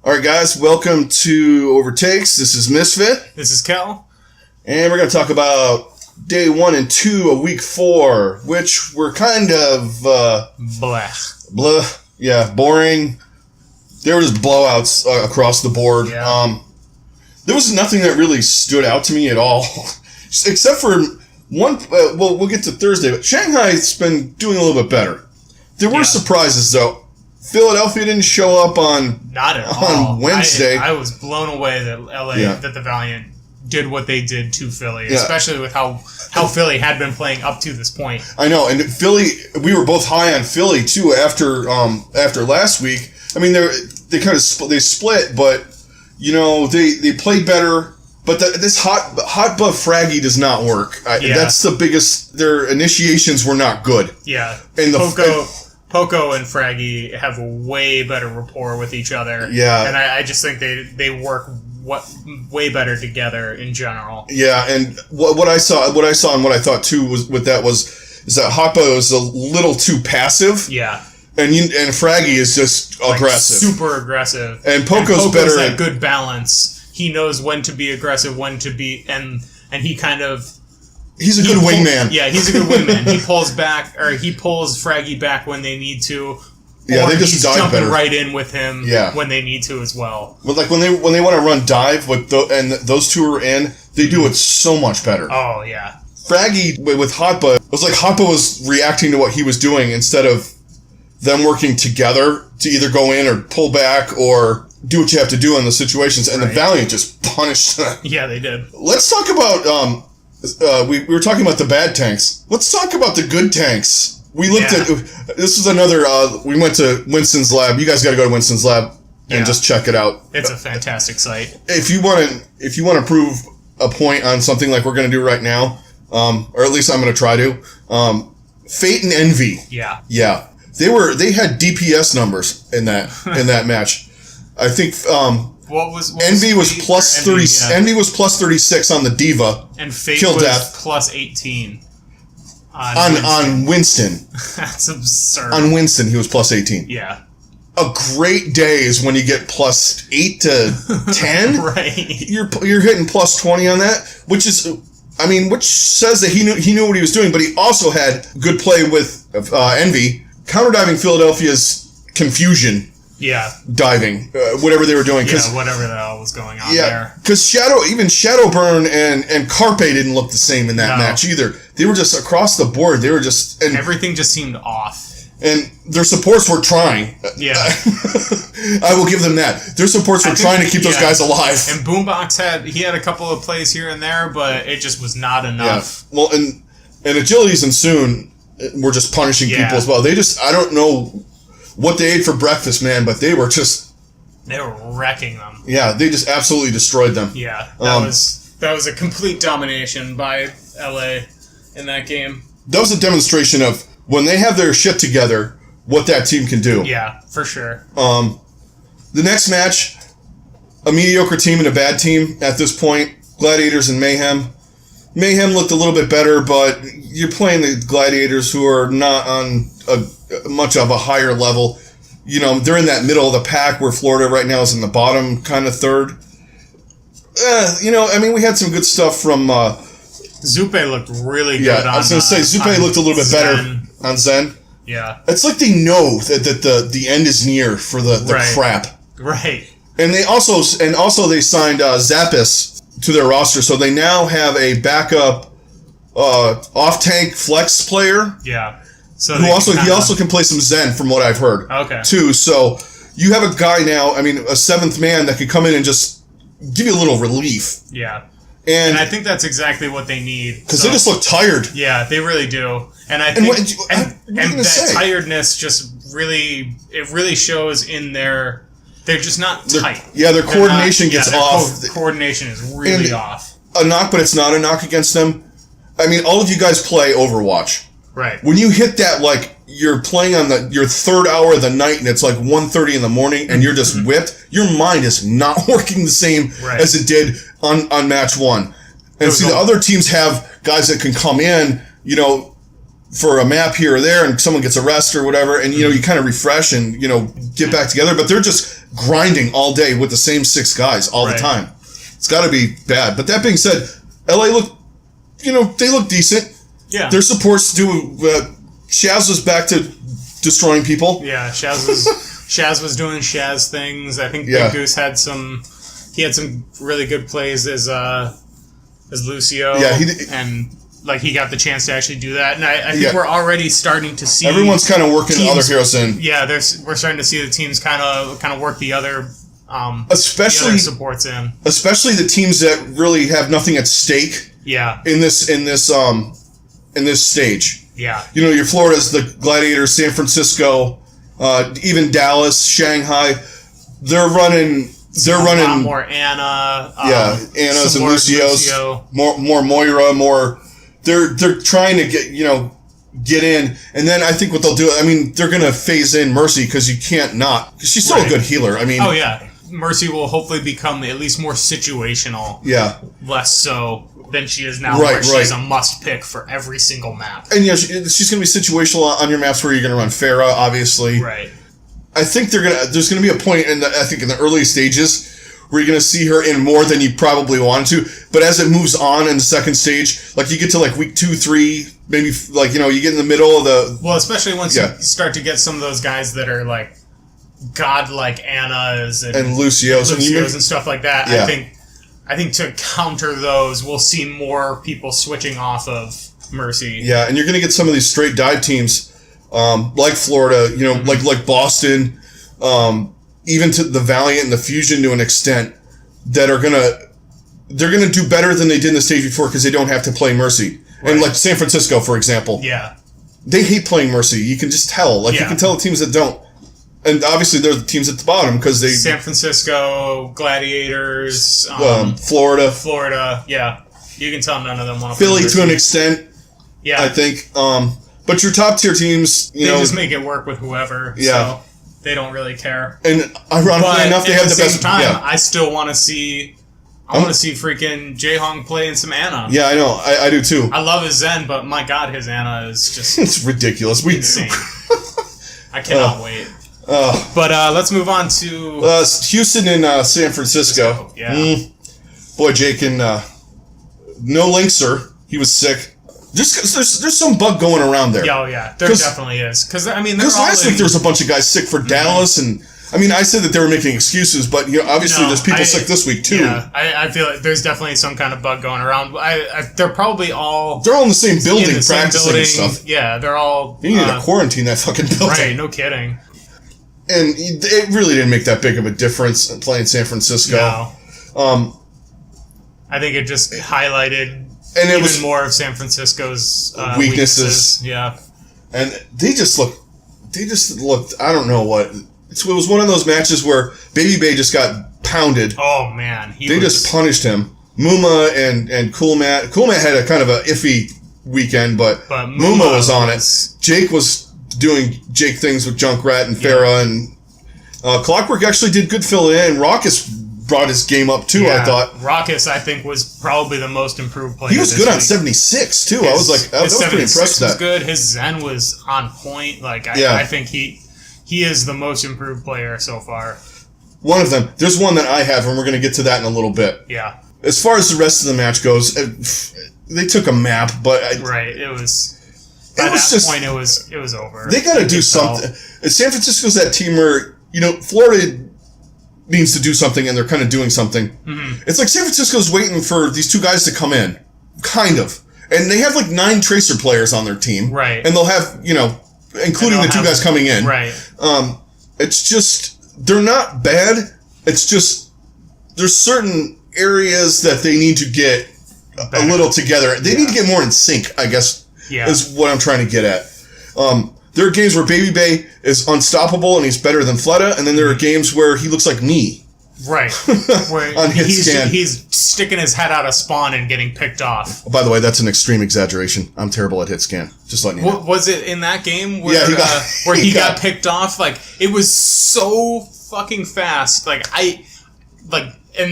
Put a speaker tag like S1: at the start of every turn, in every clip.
S1: All right, guys, welcome to Overtakes. This is Misfit.
S2: This is Kel.
S1: And we're going to talk about day 1 and 2 of week 4, which were kind of... boring. There were just blowouts across the board.
S2: Yeah.
S1: There was nothing that really stood out to me at all, except for one... we'll get to Thursday, but Shanghai's been doing a little bit better. There were surprises, though. Philadelphia didn't show up on Wednesday.
S2: I was blown away that that the Valiant did what they did to Philly, especially with how Philly had been playing up to this point.
S1: I know, and Philly, we were both high on Philly too after last week. I mean, they kind of split, but you know they played better. But this hot buff fraggy does not work. That's the biggest. Their initiations were not good.
S2: Yeah,
S1: and
S2: Poco and Fraggy have a way better rapport with each other.
S1: Yeah.
S2: And I just think they work way better together in general.
S1: Yeah, and what I saw and what I thought too is that Hoppa is a little too passive.
S2: Yeah.
S1: And Fraggy is just aggressive.
S2: Super aggressive.
S1: And Poco's better
S2: at good balance. He knows when to be aggressive, when to be and he kind of
S1: he's a good wingman.
S2: Yeah, he's a good wingman. He pulls Fraggy back when they need to.
S1: Yeah, they just dive
S2: jumping
S1: better.
S2: right in with him when they need to as well.
S1: But like when they want to run dive and those two are in, they do it so much better.
S2: Oh yeah.
S1: Fraggy with Hotba, it was like Hotba was reacting to what he was doing instead of them working together to either go in or pull back or do what you have to do in the situations. And the Valiant just punished them.
S2: Yeah, they did.
S1: Let's talk about we were talking about the bad tanks. Let's talk about the good tanks. We looked at this was another. We went to Winston's lab. You guys got to go to Winston's lab and just check it out.
S2: It's a fantastic site.
S1: If you want to prove a point on something like we're going to do right now, or at least I'm going to try to. Fate and Envy.
S2: Yeah.
S1: They had DPS numbers in that match. I think. Envy was plus 30. Envy was plus 36 on the Diva.
S2: And Fate
S1: Kill
S2: was
S1: death.
S2: plus 18
S1: on Winston.
S2: That's absurd.
S1: On Winston, he was plus 18.
S2: Yeah.
S1: A great day is when you get plus 8 to 10.
S2: Right.
S1: You're hitting plus 20 on that, which says that he knew what he was doing, but he also had good play with Envy, counterdiving Philadelphia's confusion.
S2: Yeah.
S1: Diving, whatever they were doing.
S2: Whatever the hell was going on there.
S1: Because Shadowburn and Carpe didn't look the same in that match either. They were just across the board. They were just... And
S2: everything just seemed off.
S1: And their supports were trying.
S2: Yeah.
S1: I will give them that. Their supports were trying to keep those guys alive.
S2: And Boombox had a couple of plays here and there, but it just was not enough.
S1: Yeah. Well, and Agilities and Soon were just punishing people as well. They just... I don't know what they ate for breakfast, man, but they were just...
S2: They were wrecking them.
S1: Yeah, they just absolutely destroyed them.
S2: Yeah, that was a complete domination by LA in that game.
S1: That was a demonstration of when they have their shit together, what that team can do.
S2: Yeah, for sure.
S1: The next match, a mediocre team and a bad team at this point, Gladiators and Mayhem. Mayhem looked a little bit better, but you're playing the Gladiators who are not on much of a higher level. You know, they're in that middle of the pack where Florida right now is in the bottom kind of third. We had some good stuff from...
S2: Zupe looked really good
S1: I was going to say, Zupe looked a little bit better on Zen.
S2: Yeah.
S1: It's like they know that the end is near for the crap.
S2: Right.
S1: And they also signed Zappis to their roster, so they now have a backup off-tank flex player.
S2: Yeah. So
S1: he also can play some Zen, from what I've heard.
S2: Okay.
S1: Too. So you have a guy now, a seventh man that could come in and just give you a little relief.
S2: Yeah.
S1: And
S2: I think that's exactly what they need.
S1: Because they just look tired.
S2: Yeah, they really do. And I think that tiredness just really shows in their... They're just not tight.
S1: Their coordination gets off.
S2: Coordination is really off.
S1: A knock, but it's not a knock against them. All of you guys play Overwatch.
S2: Right.
S1: When you hit that, like, you're playing on your third hour of the night and it's like 1:30 in the morning and you're just whipped, your mind is not working the same as it did on match one. And the other teams have guys that can come in, for a map here or there and someone gets a rest or whatever and, you kind of refresh and, get back together. But they're just grinding all day with the same 6 guys all the time. It's got to be bad. But that being said, LA they look decent.
S2: Yeah.
S1: Their supports do. Shaz was back to destroying people.
S2: Yeah, Shaz was doing Shaz things. I think Big Goose had some really good plays as Lucio.
S1: Yeah,
S2: and he got the chance to actually do that. And I think we're already starting to see
S1: everyone's kind of working other heroes in.
S2: Yeah, we're starting to see the teams kind of work the other
S1: especially
S2: the other supports in.
S1: Especially the teams that really have nothing at stake.
S2: Yeah.
S1: In this stage.
S2: Yeah.
S1: Your Florida's, the Gladiators, San Francisco, even Dallas, Shanghai. They're running
S2: a lot more Anna.
S1: Anna's and Lucio's. More Moira, more. They're trying to get in, and then I think what they'll do. I mean, they're gonna phase in Mercy because you can't not. Because she's still a good healer. I mean.
S2: Oh yeah, Mercy will hopefully become at least more situational.
S1: Yeah. Less
S2: so than she is now, where she's a must pick for every single map.
S1: And she's gonna be situational on your maps where you're gonna run Pharah, obviously.
S2: Right.
S1: I think there's gonna be a point in the early stages where you're going to see her in more than you probably wanted to. But as it moves on in the second stage, you get to week 2, 3, maybe you get in the middle of the...
S2: Well, especially once you start to get some of those guys that are godlike Annas and
S1: Lucios
S2: and stuff like that. Yeah. I think to counter those, we'll see more people switching off of Mercy.
S1: Yeah, and you're going to get some of these straight dive teams, like Florida, like Boston, even to the Valiant and the Fusion to an extent, that they're gonna do better than they did in the stage before because they don't have to play Mercy. Right. And San Francisco, for example, they hate playing Mercy. You can just tell. You can tell the teams that don't, and obviously they're the teams at the bottom because they.
S2: San Francisco, Gladiators,
S1: Florida,
S2: yeah, you can tell none of them want to.
S1: Philly to an extent, I think. But your top tier teams,
S2: they just make it work with whoever. Yeah. So they don't really care.
S1: And ironically enough, they have the best
S2: time. Yeah. I still want to see. I want to see freaking Ryujehong play in some Anna.
S1: Yeah, I know. I do too.
S2: I love his Zen, but my God, his Anna is just
S1: it's ridiculous.
S2: Insane. I cannot wait. But let's move on to
S1: Houston and San Francisco.
S2: Yeah.
S1: Boy, Jake and no Linkser. He was sick. There's some bug going around there.
S2: Yeah, there definitely is. Because
S1: last week there was a bunch of guys sick for Dallas, and I said that they were making excuses, but obviously there's people sick this week too.
S2: Yeah, I feel like there's definitely some kind of bug going around. They're probably all
S1: in the same building practicing and stuff.
S2: Yeah, they're all.
S1: You need to quarantine that fucking building.
S2: Right, no kidding.
S1: And it really didn't make that big of a difference playing San Francisco.
S2: No. I think it just highlighted. And it was more of San Francisco's weaknesses. Yeah.
S1: And they just looked, I don't know what. It was one of those matches where Baby Bay just got pounded.
S2: Oh, man.
S1: They just punished him. Muma and Coolmat. Coolmat had a kind of a iffy weekend, but Muma was on it. Jake was doing Jake things with Junkrat and Pharah, and Clockwork actually did good fill in. Raucus brought his game up too. I thought
S2: Raucus, I think, was probably the most improved player.
S1: He was good on 76 too. I was pretty impressed with that.
S2: Was good. His Zen was on point. I think he is the most improved player so far.
S1: One of them. There's one that I have, and we're going to get to that in a little bit.
S2: Yeah.
S1: As far as the rest of the match goes, they took a map, but
S2: it was. By that point, it was over.
S1: They got to do something. San Francisco's that team where Florida needs to do something, and they're kind of doing something. Mm-hmm. It's like San Francisco's waiting for these two guys to come in, kind of, and they have 9 Tracer players on their team,
S2: right?
S1: And they'll have including the two guys coming in,
S2: right?
S1: It's just they're not bad. It's just there's certain areas that they need to get a little together. They need to get more in sync, I guess.
S2: Yeah.
S1: Is what I'm trying to get at. There are games where Baby Bay is unstoppable and he's better than Fleta, and then there are games where he looks like me.
S2: Right. Where
S1: on hit scan.
S2: He's sticking his head out of spawn and getting picked off.
S1: Oh, by the way, that's an extreme exaggeration. I'm terrible at hit scan. Just letting you know.
S2: Was it in that game where, he got picked off? It was so fucking fast. And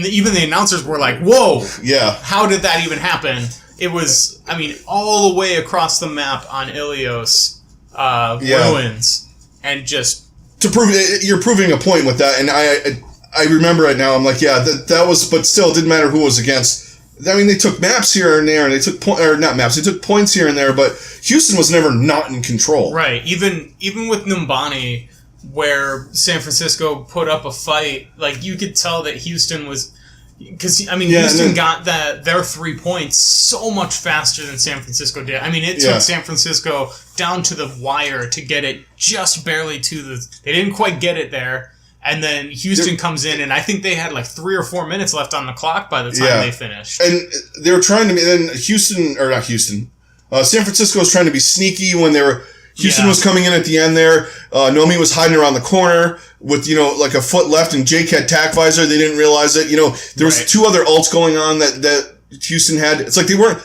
S2: even the announcers were like, whoa.
S1: Yeah.
S2: How did that even happen? It was, all the way across the map on Ilios ruins, and just
S1: to prove it, you're proving a point with that, and I remember it now. I'm like, yeah, that was, but still, it didn't matter who it was against. I mean, they took maps here and there, and they took not maps, they took points here and there, but Houston was never not in control.
S2: Right. Even with Numbani, where San Francisco put up a fight, like you could tell that Houston was. Because, I mean, Houston got their 3 points so much faster than San Francisco did. I mean, it took San Francisco down to the wire to get it just barely to the... They didn't quite get it there. And then Houston comes in, and I think they had like 3 or 4 minutes left on the clock by the time they finished.
S1: And they were trying to... Then San Francisco was trying to be sneaky when they were... Houston was coming in at the end there. Nomi was hiding around the corner with, like a foot left, and Jake had tack visor. They didn't realize it. There was 2 other ults going on that Houston had. It's like they weren't...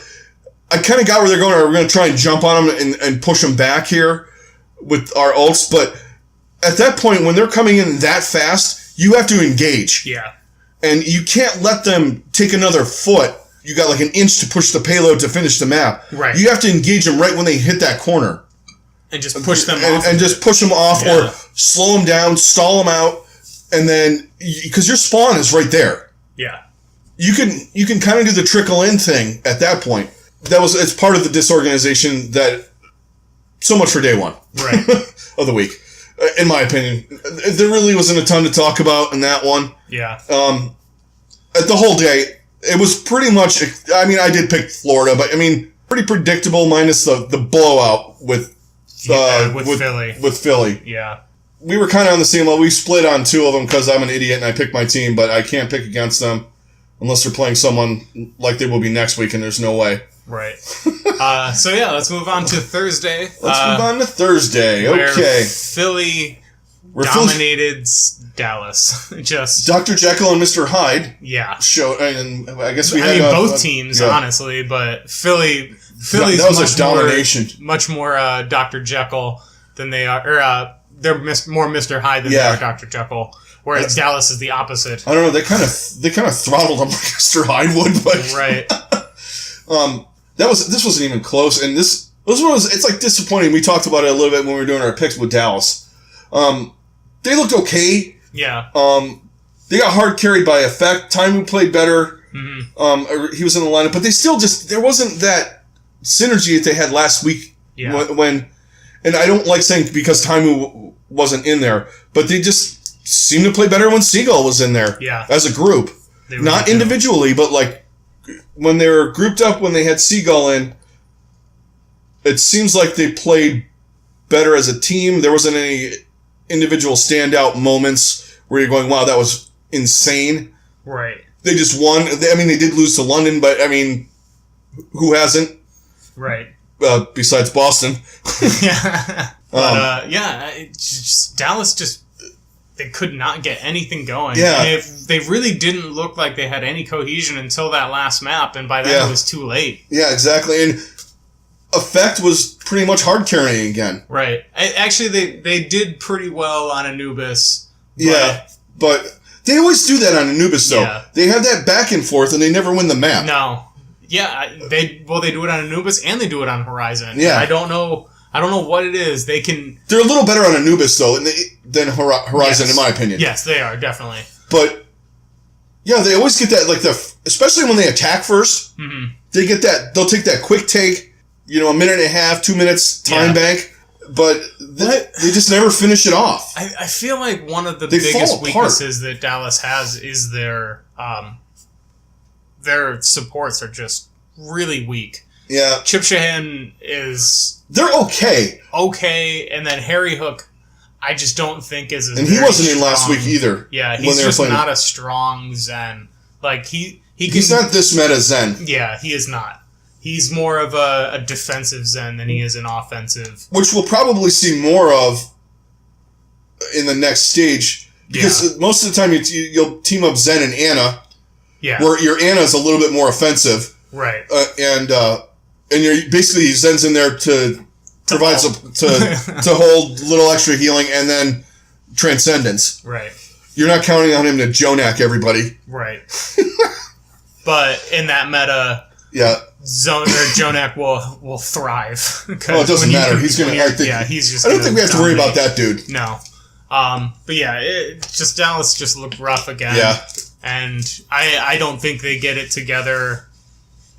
S1: I kind of got where they're going. We're going to try and jump on them and push them back here with our ults. But at that point, when they're coming in that fast, you have to engage.
S2: Yeah.
S1: And you can't let them take another foot. You got like an inch to push the payload to finish the map.
S2: Right.
S1: You have to engage them right when they hit that corner.
S2: And just push them off.
S1: And just push them off or slow them down, stall them out, and then... Because your spawn is right there.
S2: Yeah.
S1: You can kind of do the trickle-in thing at that point. It's part of the disorganization that... So much for day one.
S2: Right.
S1: of the week. In my opinion. There really wasn't a ton to talk about in that one.
S2: Yeah.
S1: At the whole day, it was pretty much... I mean, I did pick Florida, but I mean, pretty predictable minus the blowout with
S2: Philly.
S1: With Philly.
S2: Yeah.
S1: We were kind of on the same level. We split on 2 of them because I'm an idiot and I picked my team, but I can't pick against them unless they're playing someone like they will be next week, and there's no way.
S2: Right. Let's move on to Thursday.
S1: Let's move on to Thursday. Okay.
S2: Philly dominated Dallas. Just
S1: Dr. Jekyll and Mr. Hyde.
S2: Yeah.
S1: And I guess
S2: both teams, honestly, but Philly's
S1: that was a domination.
S2: Much more Dr. Jekyll than they are. Or they're more Mr. Hyde than they are Dr. Jekyll. Whereas Dallas is the opposite.
S1: I don't know. They kind of throttled him like Mr. Hyde would, but
S2: right.
S1: This wasn't even close, and it's like disappointing. We talked about it a little bit when we were doing our picks with Dallas. They looked okay.
S2: Yeah.
S1: They got hard carried by Effect. Taimu played better.
S2: Mm-hmm.
S1: He was in the lineup, but they still there wasn't that synergy that they had last week.
S2: Yeah.
S1: When and I don't like saying because Taimu wasn't in there, but they just seemed to play better when Seagull was in there.
S2: Yeah.
S1: As a group. Not individually, but like when they were grouped up when they had Seagull in, it seems like they played better as a team. There wasn't any individual standout moments where you're going, wow, that was insane.
S2: Right.
S1: They just won. They did lose to London, but I mean, who hasn't?
S2: Right.
S1: Besides Boston.
S2: Yeah. But, Dallas just, they could not get anything going.
S1: Yeah.
S2: And they really didn't look like they had any cohesion until that last map, and by then it was too late.
S1: Yeah, exactly. And Effect was pretty much hard carrying again.
S2: Right. Actually, they did pretty well on Anubis.
S1: But they always do that on Anubis, though.
S2: Yeah.
S1: They have that back and forth, and they never win the map.
S2: No. Yeah, they do it on Anubis, and they do it on Horizon.
S1: Yeah.
S2: I don't know what it is. They're
S1: a little better on Anubis, though, than Horizon, in my opinion.
S2: Yes, they are, definitely.
S1: But, yeah, they always get that, like, especially when they attack first, they get that, they'll take that quick take, a minute and a half, 2 minutes time bank, but they just never finish it off.
S2: I feel like one of the biggest weaknesses that Dallas has is their supports are just really weak.
S1: Yeah.
S2: Chip Shahan
S1: they're okay.
S2: Okay, and then Harry Hook, I just don't think is as
S1: And he wasn't
S2: strong.
S1: In last week either.
S2: Yeah, he's just not a strong Zen. Like, he's
S1: not this meta Zen.
S2: Yeah, he is not. He's more of a defensive Zen than he is an offensive.
S1: Which we'll probably see more of in the next stage. Because most of the time you'll team up Zen and Anna.
S2: Yeah.
S1: Where your Anna is a little bit more offensive.
S2: Right.
S1: And you're basically Zen's in there to provide to hold a little extra healing and then transcendence.
S2: Right.
S1: You're not counting on him to Jonak everybody.
S2: Right. But in that meta, Jonak will thrive.
S1: Well, it doesn't matter. He's going to.
S2: He's just.
S1: I don't think we have to worry about that dude.
S2: No. But yeah, Dallas just looked rough again.
S1: Yeah.
S2: And I don't think they get it together.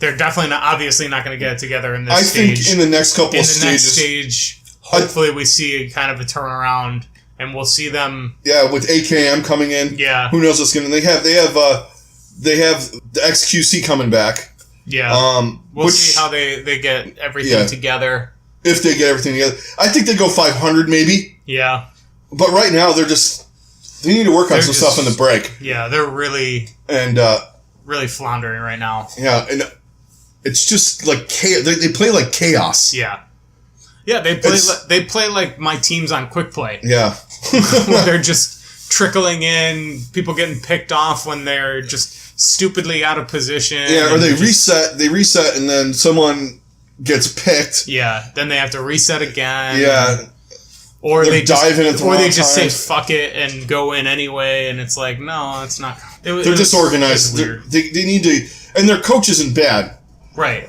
S2: They're definitely obviously not going to get it together in this stage.
S1: I think in the next couple of stages.
S2: Next stage, hopefully we see kind of a turnaround, and we'll see them.
S1: Yeah, with AKM coming in.
S2: Yeah.
S1: Who knows what's going to... They have the XQC coming back.
S2: Yeah. We'll see how they get everything together.
S1: If they get everything together. I think they go 500 maybe.
S2: Yeah.
S1: But right now, they need to work on some stuff in the break.
S2: Yeah, they're really floundering right now.
S1: Yeah, and it's just like chaos. They play like chaos.
S2: Yeah. Yeah, they play like my teams on Quick Play.
S1: Yeah.
S2: Where they're just trickling in, people getting picked off when they're just stupidly out of position.
S1: Yeah, or they reset, and then someone gets picked.
S2: Yeah, then they have to reset again.
S1: Yeah.
S2: Or they
S1: just
S2: say fuck it and go in anyway, and it's like, no, it's not.
S1: They're disorganized. They need to, and their coach isn't bad.
S2: Right.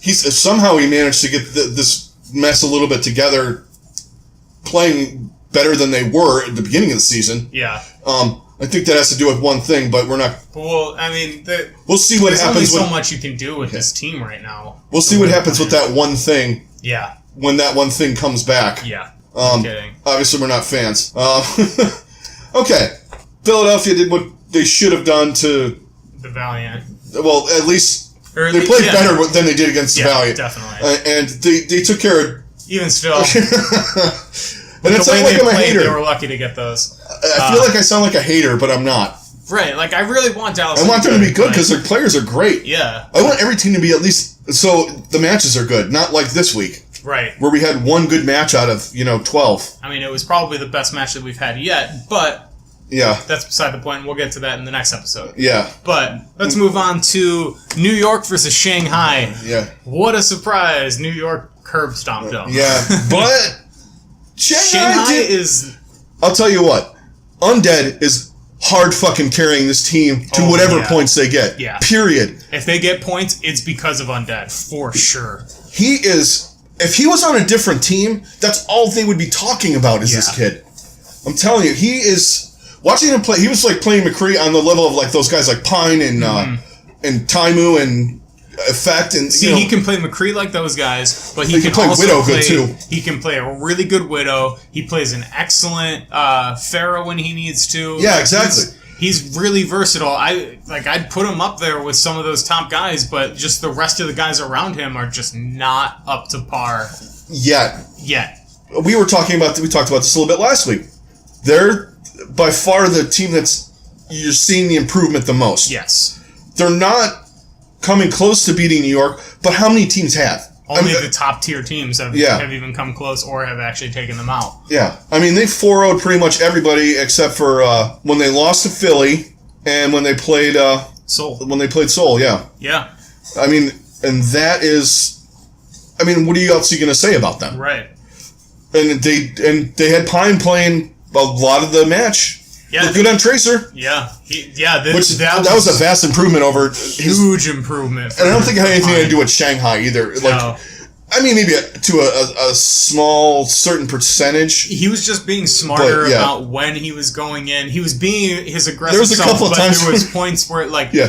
S1: Somehow he managed to get this mess a little bit together, playing better than they were at the beginning of the season.
S2: Yeah.
S1: I think that has to do with one thing, but we're not.
S2: Well, I mean,
S1: we'll see what happens.
S2: There's only so much you can do with this team right now.
S1: We'll see what happens with that one thing.
S2: Yeah.
S1: When that one thing comes back.
S2: Yeah.
S1: Kidding. Obviously, we're not fans. Okay. Philadelphia did what they should have done to
S2: the Valiant.
S1: Well, at least they played better than they did against the Valiant.
S2: Definitely.
S1: And they took care of...
S2: Even still.
S1: And
S2: it's not like I'm a hater. They were lucky to get those.
S1: I feel like I sound like a hater, but I'm not.
S2: Right. Like, I really want Dallas
S1: I want them to be good because their players are great.
S2: Yeah.
S1: I want every team to be at least... So the matches are good. Not like this week.
S2: Right.
S1: Where we had one good match out of, 12.
S2: I mean, it was probably the best match that we've had yet, but...
S1: Yeah.
S2: That's beside the point. We'll get to that in the next episode.
S1: Yeah.
S2: But let's move on to New York versus Shanghai.
S1: Yeah.
S2: What a surprise. New York curb stomped them.
S1: Yeah. But
S2: Shanghai is...
S1: I'll tell you what. Undead is hard fucking carrying this team to whatever points they get.
S2: Yeah.
S1: Period.
S2: If they get points, it's because of Undead. For sure.
S1: He is... If he was on a different team, that's all they would be talking about is this kid. I'm telling you, he is... Watching him play, he was like playing McCree on the level of like those guys like Pine and Taimu and Effect and
S2: he can play McCree like those guys, but he can
S1: play
S2: also
S1: Widow good too.
S2: He can play a really good Widow. He plays an excellent Pharaoh when he needs to.
S1: Yeah, exactly.
S2: He's really versatile. I'd put him up there with some of those top guys, but just the rest of the guys around him are just not up to par
S1: yet. We talked about this a little bit last week. They're by far the team you're seeing the improvement the most.
S2: Yes.
S1: They're not coming close to beating New York, but how many teams have?
S2: Only the top tier teams have even come close or have actually taken them out.
S1: Yeah. I mean, they 4-0'd pretty much everybody except for when they lost to Philly and when they played
S2: Seoul.
S1: When they played Seoul, yeah.
S2: Yeah.
S1: I mean, and that is... I mean, what else are you going to say about them?
S2: Right.
S1: And they had Pine playing a lot of the match.
S2: Yeah,
S1: looked good on Tracer.
S2: Yeah,
S1: that was a vast improvement over
S2: huge improvement.
S1: And I don't think it had anything to do with Shanghai either. Like, no. I mean, maybe to a small certain percentage.
S2: He was just being smarter about when he was going in. He was being his aggressive.
S1: There was a couple of times
S2: there was points where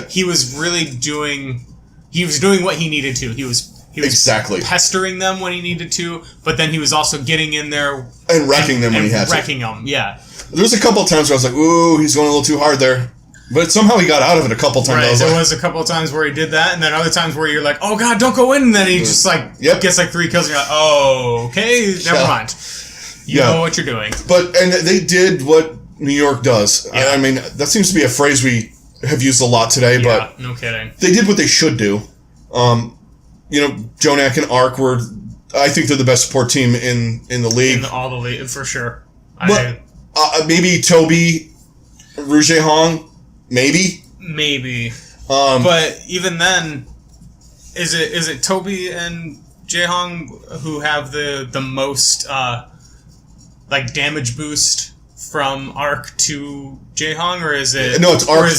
S2: he was really doing. He was doing what he needed to. He was
S1: exactly
S2: pestering them when he needed to, but then he was also getting in there
S1: and wrecking them when he had to.
S2: Wrecking them, yeah.
S1: There was a couple of times where I was like, "Ooh, he's going a little too hard there," but somehow he got out of it a couple of times.
S2: Right, there was a couple of times where he did that, and then other times where you're like, "Oh God, don't go in!" And then he just gets 3 kills, and you're like, "Oh, okay, never mind. You know what you're doing."
S1: And they did what New York does. Yeah. I mean, that seems to be a phrase we have used a lot today, but
S2: no kidding.
S1: They did what they should do. Jonak and Ark were, I think they're the best support team in the league.
S2: In all the league, for sure.
S1: But maybe Toby, Ryujehong, maybe.
S2: Maybe. But even then, is it Toby and Jaehong who have the most damage boost from Ark to Jaehong, or is it?
S1: No, it's Ark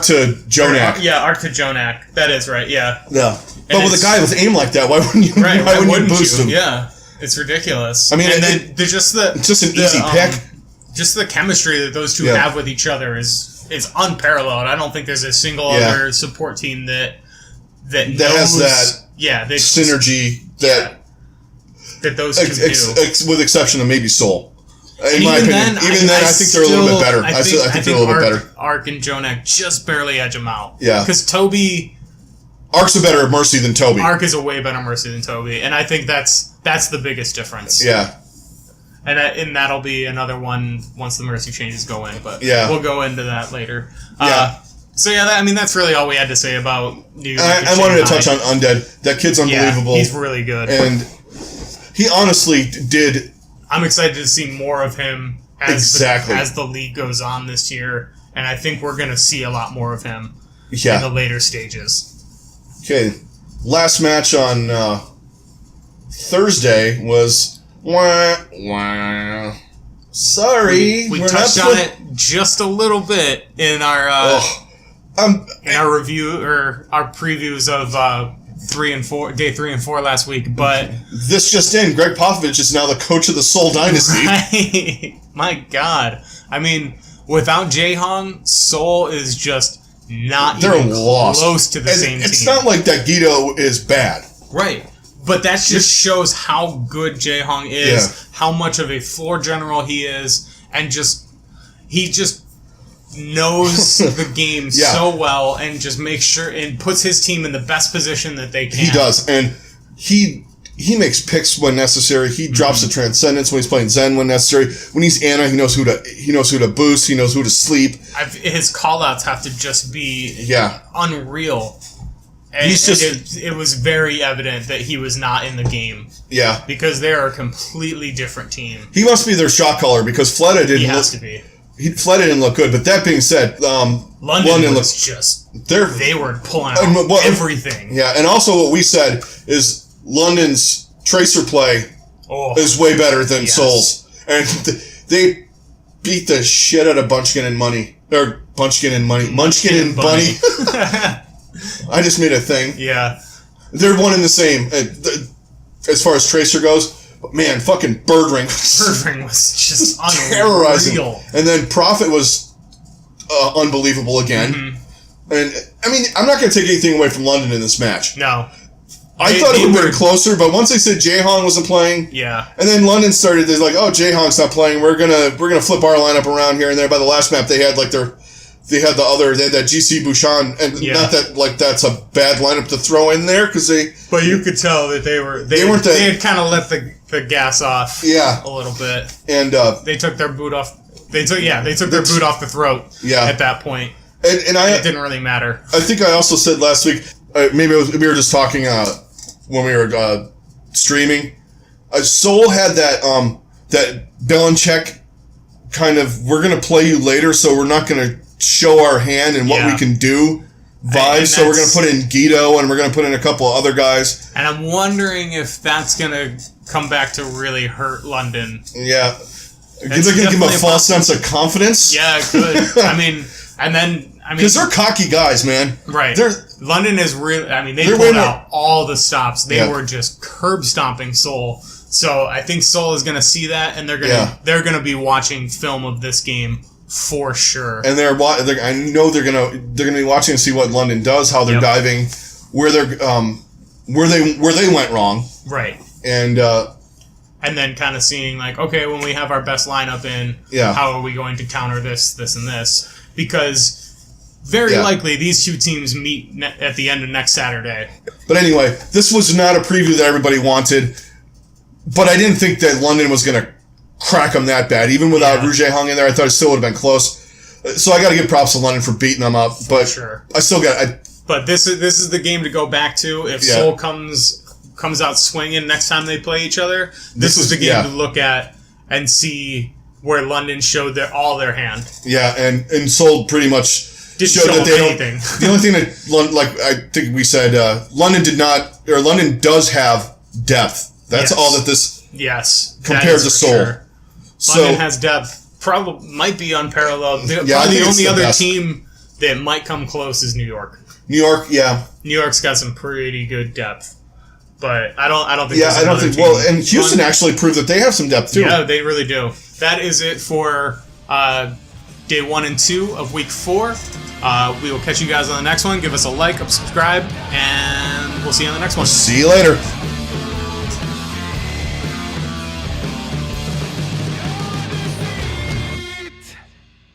S1: to Jonak.
S2: Ark to Jonak. That is right. Yeah.
S1: Yeah. But with a guy with aim like that, why wouldn't you?
S2: Right,
S1: why wouldn't you boost him?
S2: Yeah, it's ridiculous.
S1: I mean,
S2: then there's just
S1: it's just an easy pick.
S2: just the chemistry that those two have with each other is unparalleled. I don't think there's a single other support team that knows,
S1: has that synergy that
S2: those two do.
S1: With exception of maybe Seoul. In my opinion, I think they're a little bit better. I think they're a little bit better.
S2: Ark and Jonak just barely edge them out.
S1: Yeah.
S2: Because Toby...
S1: Ark's a better Mercy than Toby.
S2: Ark is a way better Mercy than Toby, and I think that's the biggest difference.
S1: Yeah.
S2: And that'll be another one once the Mercy changes go in, but we'll go into that later.
S1: Yeah.
S2: That's really all we had to say about New York.
S1: I wanted to touch on Undead. That kid's unbelievable.
S2: Yeah, he's really good.
S1: And he honestly did...
S2: I'm excited to see more of him as the league goes on this year, and I think we're going to see a lot more of him in the later stages.
S1: Okay, last match on Thursday was... Sorry.
S2: We touched on it just a little bit in our review, or our previews of day 3 and 4 last week, but...
S1: This just in, Greg Popovich is now the coach of the Seoul Dynasty.
S2: Right. My God. I mean, without Ryujehong, Seoul is just not even close to the same team.
S1: It's not like that Guido is bad.
S2: Right. But that just shows how good Ryujehong is, how much of a floor general he is, and he just knows the game so well, and just makes sure and puts his team in the best position that they can.
S1: He does, and he makes picks when necessary. He drops the transcendence when he's playing Zen when necessary. When he's Ana, he knows who to boost. He knows who to sleep.
S2: His callouts have to just be unreal. And it was very evident that he was not in the game. Yeah, because they're a completely different team.
S1: He must be their shot caller because Fleta didn't. He has to be. Fleta didn't look good, but that being said,
S2: London was they were pulling out everything.
S1: Yeah, and also what we said is London's tracer play is way better than Seoul's, and they beat the shit out of Munchkin and Bunny. I just made a thing. Yeah, they're one and the same as far as tracer goes. But man, fucking Birdring
S2: was just
S1: terrorizing.
S2: Unreal.
S1: And then Prophet was unbelievable again. Mm-hmm. And I mean, I'm not going to take anything away from London in this match. No. I thought it would have been closer, but once they said Ryujehong wasn't playing, and then London started, they're like, "Oh, Ryujehong's not playing. We're gonna flip our lineup around here and there." By the last map, they had that GC Bouchon, and not that that's a bad lineup to throw in there because they.
S2: But you could tell that they had kind of let the gas off. A little bit, and they took their boot off. They took their boot off the throat. At that point, and it didn't really matter.
S1: I think I also said last week. Maybe we were just talking when we were streaming. Seoul had that Belichick kind of, we're going to play you later, so we're not going to show our hand and what we can do vibe. So we're going to put in Guido and we're going to put in a couple of other guys.
S2: And I'm wondering if that's going to come back to really hurt London.
S1: Yeah. They're going to give them a false sense of confidence.
S2: Yeah, it could.
S1: Because they're cocky guys, man.
S2: Right. London is really... they pulled out all the stops. They were just curb stomping Seoul. So I think Seoul is going to see that, and they're going to be watching film of this game for sure.
S1: And I know they're going to be watching to see what London does, how they're diving, where they went wrong.
S2: Right.
S1: And
S2: then kind of seeing like, okay, when we have our best lineup in, how are we going to counter this, and this? Because very likely these two teams meet at the end of next Saturday.
S1: But anyway, this was not a preview that everybody wanted. But I didn't think that London was going to crack them that bad. Even without Ryujehong in there, I thought it still would have been close. So I got to give props to London for beating them up. But I still got...
S2: But this is the game to go back to. If Seoul comes out swinging next time they play each other, this is the game to look at and see where London showed all their hand.
S1: Yeah, and Seoul pretty much...
S2: Didn't show that they anything.
S1: The only thing that, like I think we said, London does have depth. That's all that this compared to Seoul. Sure.
S2: So, London has depth. Probably might be unparalleled. Probably the only other team that might come close is New York.
S1: New York,
S2: New York's got some pretty good depth. But I don't think.
S1: Yeah, I don't think. Well, and Houston actually proved that they have some depth too.
S2: Yeah, they really do. That is it for day 1 and 2 of week 4. We will catch you guys on the next one. Give us a like, subscribe, and we'll see you on the next one.
S1: See you later.